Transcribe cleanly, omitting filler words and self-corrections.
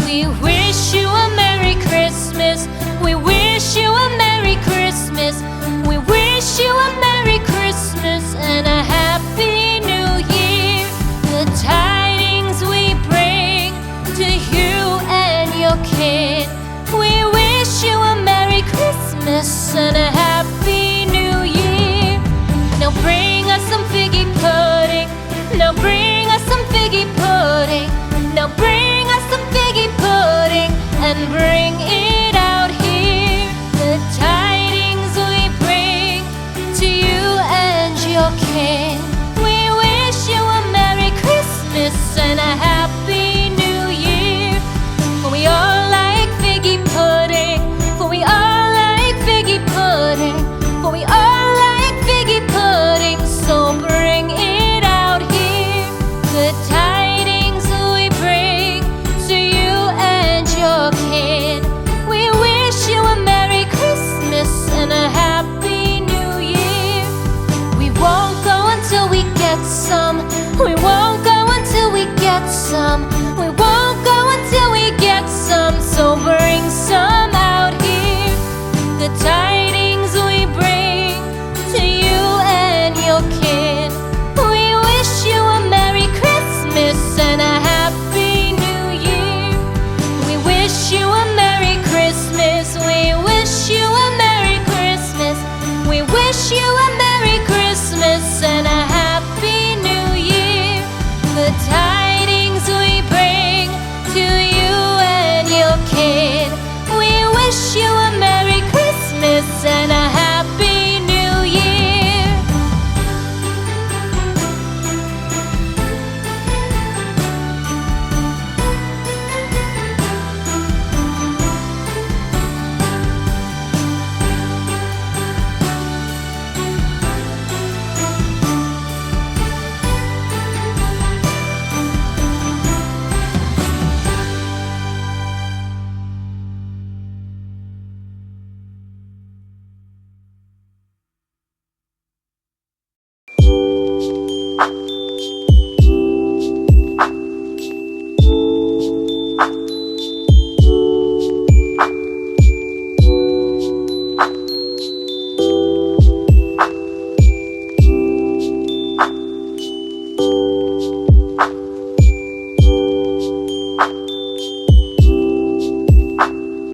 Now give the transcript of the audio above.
We wish you a Merry Christmas. We wish you a Merry Christmas. We wish you a Merry Christmas and a Happy New Year. The tidings we bring to you and your kin. We wish you a Merry Christmas and a Happy